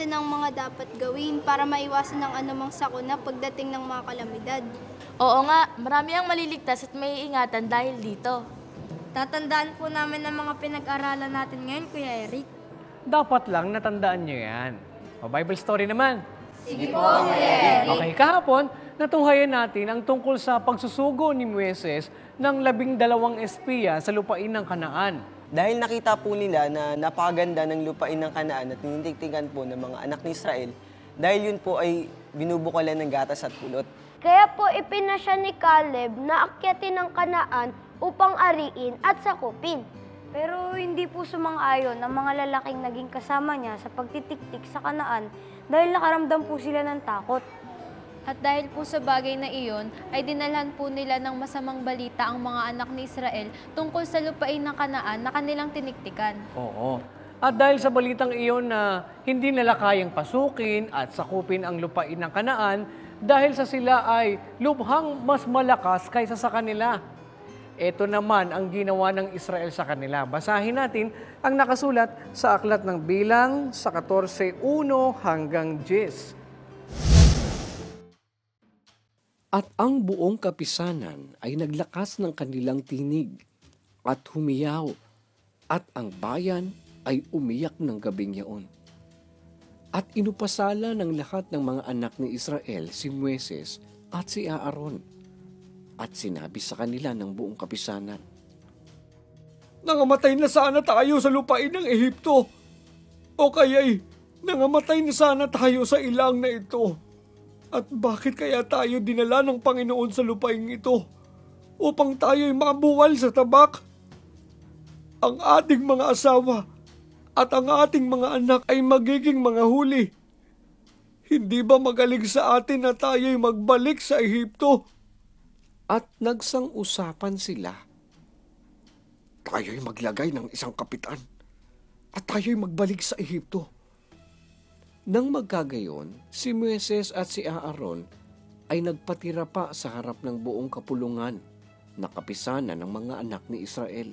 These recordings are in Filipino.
natin ang mga dapat gawin para maiwasan ang anumang sakuna pagdating ng mga kalamidad. Oo nga, marami ang maliligtas at may ingatan dahil dito. Tatandaan po namin ang mga pinag-aralan natin ngayon, Kuya Eric. Dapat lang natandaan nyo yan. O Bible story naman. Sige po, Kuya Eric. Okay, kahapon, natunghayan natin ang tungkol sa pagsusugo ni Moises ng 12 espiya sa lupain ng Kanaan. Dahil nakita po nila na napakaganda ng lupain ng Kanaan at tinitigtigan po ng mga anak ni Israel, dahil yun po ay binubukalan ng gatas at pulot. Kaya po ipinasya ni Caleb na akyatin ng Kanaan upang ariin at sakupin. Pero hindi po sumang-ayon ang mga lalaking naging kasama niya sa pagtitiktik sa Kanaan dahil nakaramdam po sila ng takot. At dahil po sa bagay na iyon, ay dinalhan po nila ng masamang balita ang mga anak ni Israel tungkol sa lupain ng Kanaan na kanilang tiniktikan. Oo. At dahil sa balitang iyon na hindi nila kayang pasukin at sakupin ang lupain ng Kanaan, dahil sa sila ay lubhang mas malakas kaysa sa kanila. Ito naman ang ginawa ng Israel sa kanila. Basahin natin ang nakasulat sa Aklat ng Bilang sa 14:1 hanggang 10. At ang buong kapisanan ay naglakas ng kanilang tinig at humiyaw, at ang bayan ay umiyak ng gabing yaon. At inupasala ng lahat ng mga anak ni Israel si Moises at si Aaron, at sinabi sa kanila ng buong kapisanan, "Nangamatay na sana tayo sa lupain ng Ehipto, o kaya'y nangamatay na sana tayo sa ilang na ito. At bakit kaya tayo dinala ng Panginoon sa lupaing ito upang tayo'y mabuwal sa tabak? Ang ating mga asawa at ang ating mga anak ay magiging mga huli. Hindi ba magaling sa atin na tayo'y magbalik sa Ehipto?" At nagsang-usapan sila, "Tayo'y maglagay ng isang kapitan at tayo'y magbalik sa Ehipto." Nang magkagayon, si Moises at si Aaron ay nagpatira pa sa harap ng buong kapulungan na kapisanan ng mga anak ni Israel.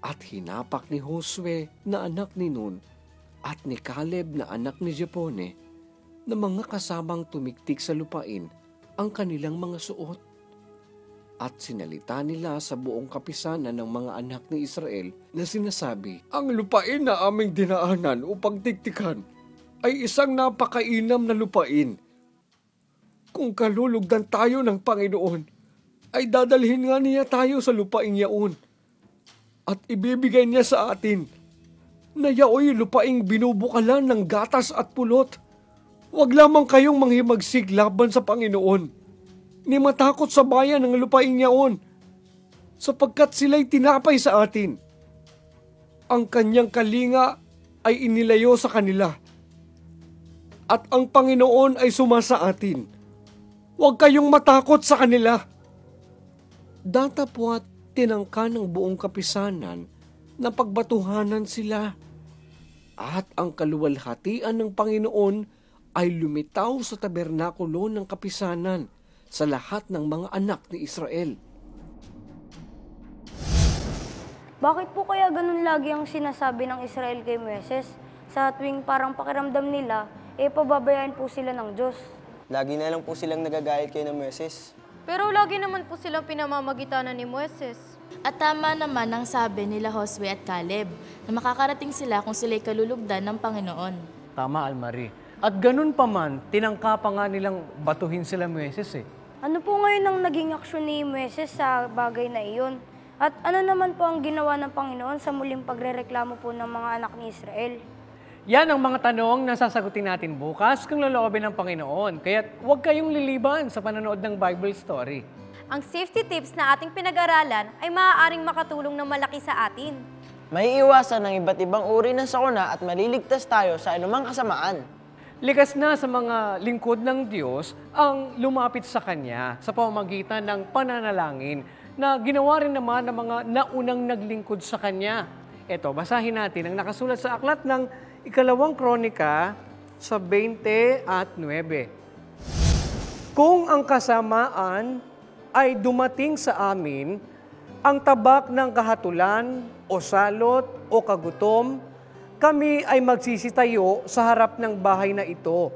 At hinapak ni Josue na anak ni Nun at ni Caleb na anak ni Jepone na mga kasamang tumiktik sa lupain ang kanilang mga suot. At sinalita nila sa buong kapisanan ng mga anak ni Israel na sinasabi, "Ang lupain na aming dinaanan upang tiktikan ay isang napakainam na lupain. Kung kalulugdan tayo ng Panginoon, ay dadalhin nga niya tayo sa lupaing yaon at ibibigay niya sa atin na yaoy lupaing binubukalan ng gatas at pulot. Huwag lamang kayong manghimagsik laban sa Panginoon, ni matakot sa bayan ng lupaing yaon, sapagkat sila'y tinapay sa atin. Ang kanyang kalinga ay inilayo sa kanila, at ang Panginoon ay sumasa atin. Huwag kayong matakot sa kanila." Datapwat tinangka ng buong kapisanan na pagbatuhanan sila, at ang kaluwalhatian ng Panginoon ay lumitaw sa tabernakulo ng kapisanan sa lahat ng mga anak ni Israel. Bakit po kaya ganun lagi ang sinasabi ng Israel kay Moises? Sa tuwing parang pakiramdam nila, pababayaan po sila ng Diyos. Lagi na lang po silang nagagalit kay ng Moises. Pero lagi naman po silang pinamamagitanan ni Moises. At tama naman ang sabi nila Josue at Caleb na makakarating sila kung sila'y kalulugdan ng Panginoon. Tama, Almarie. At ganun pa man, tinangka pa nga nilang batuhin sila Moises eh. Ano po ngayon ang naging aksyon ni Moises sa bagay na iyon? At ano naman po ang ginawa ng Panginoon sa muling pagrereklamo po ng mga anak ni Israel? Yan ang mga tanong na sasagutin natin bukas kung loloobin ng Panginoon. Kaya huwag kayong liliban sa panonood ng Bible story. Ang safety tips na ating pinag-aralan ay maaaring makatulong ng malaki sa atin. May iwasan ng iba't ibang uri ng sakuna at maliligtas tayo sa anumang kasamaan. Likas na sa mga lingkod ng Diyos ang lumapit sa Kanya sa pamamagitan ng pananalangin na ginawa rin naman ng mga naunang naglingkod sa Kanya. Ito, basahin natin ang nakasulat sa aklat ng 2 Kronika sa 20:9. "Kung ang kasamaan ay dumating sa amin, ang tabak ng kahatulan o salot o kagutom kami ay magsisitayo sa harap ng bahay na ito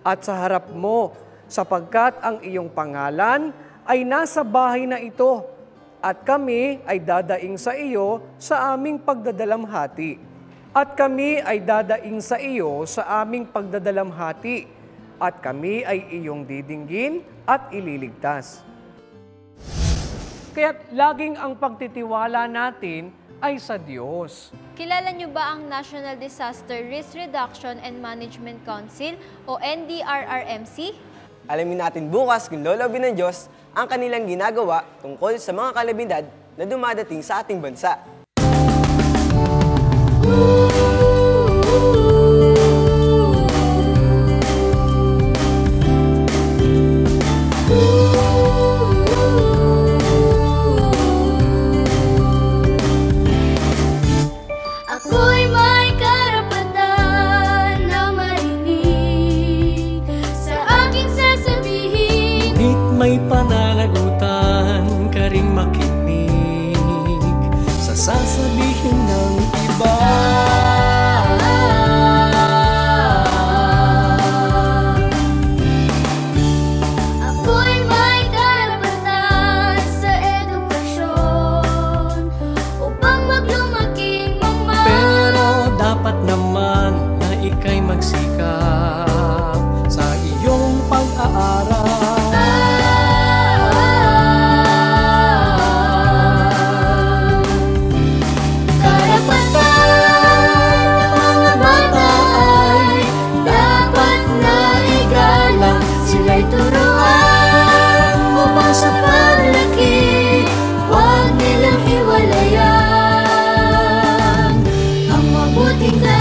at sa harap mo, sapagkat ang iyong pangalan ay nasa bahay na ito at kami ay dadaing sa iyo sa aming pagdadalamhati. At kami ay dadaing sa iyo sa aming pagdadalamhati at kami ay iyong didinggin at ililigtas. Kaya't laging ang pagtitiwala natin ay sa Diyos. Kilala niyo ba ang National Disaster Risk Reduction and Management Council o NDRRMC? Alamin natin bukas kung lolobin ng Diyos ang kanilang ginagawa tungkol sa mga kalamidad na dumadating sa ating bansa. Ako'y may karapatan na marinig sa aking sasabihin. Ngunit may pananagutan ka ring makinig sa sasabihin ng iba. Ako'y may karapatan sa edukasyon upang maglumaking Pero dapat naman na ika'y magsikap sa iyong pag-aaral. Sila'y turuan upang sa paglaki, huwag nilang hiwalayan ang mabuting daan.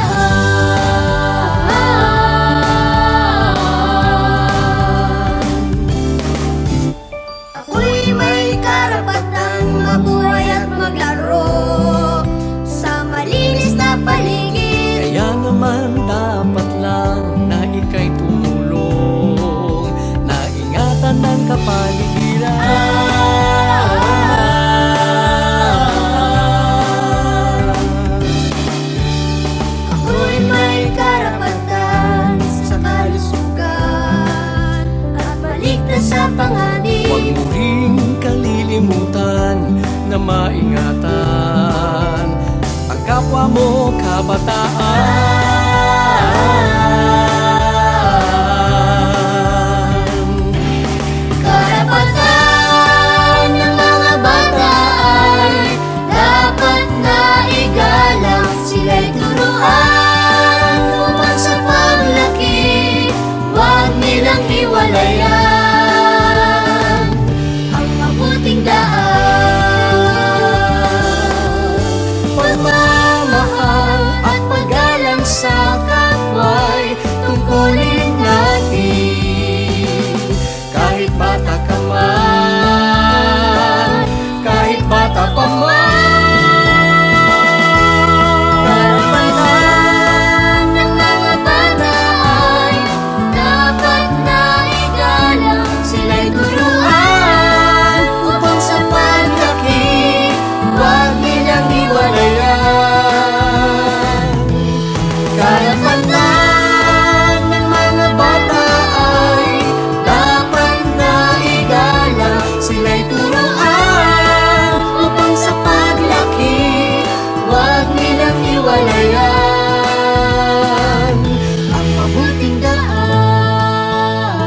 Ako'y may karapatang mabuhay at maglaro sa malinis na paligid. Kaya naman dapat lang na ika'y tumulong na ingatan ng kapaligiran. Ako'y may karapatan sa kalusugan at maligtas sa panganib. Huwag mo ring kalilimutan na maingatan ang kapwa mo kabataan. Karapatan ng mga bata ay dapat na igalang. Sila'y turuan upang sa paglaki, huwag nilang hiwalayan ang mabuting daan. Pagmamahal at paggalang sa kapwa'y tungkulin natin. Kahit bata ka man, kahit bata pa man. Karapatan ng mga bata ay dapat na igalang. Sila'y turuan upang sa paglaki, huwag nilang hiwalayan. Karapatan ng mga bata ay dapat na igalang. Sila'y turuan upang sa paglaki, huwag nilang hiwalayan ang mabuting daan.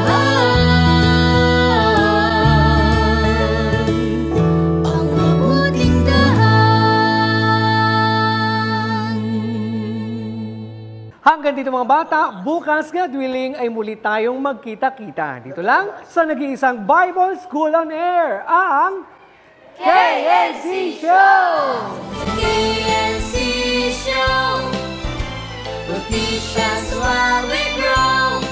Ang mabuting daan. Hanggang dito mga bata, bukas God willing ay muli tayong magkita-kita. Dito lang sa nag-iisang Bible School on Air, ang KNC Show! KNC Show, will teach us while we grow.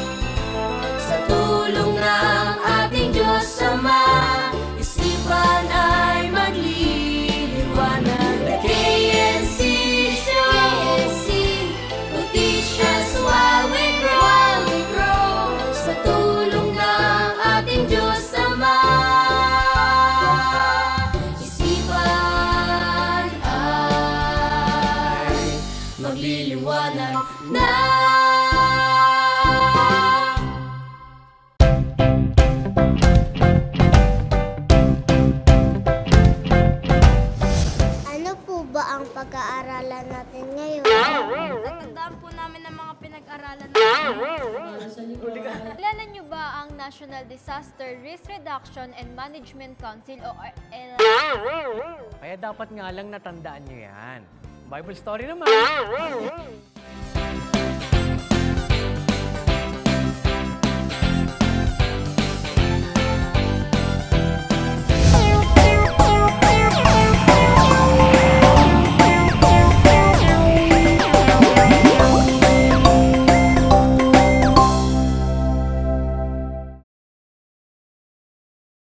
Sa tulong ng ating Diyos Ama, isipan ay magliliwanag. The KNC Show, will teach us while we grow. Sa tulong ng ating Diyos Ama, isipan ay magliliwanag. Kilala niyo ba ang National Disaster Risk Reduction and Management Council o Kaya dapat nga lang natandaan nyo yan. Bible story naman.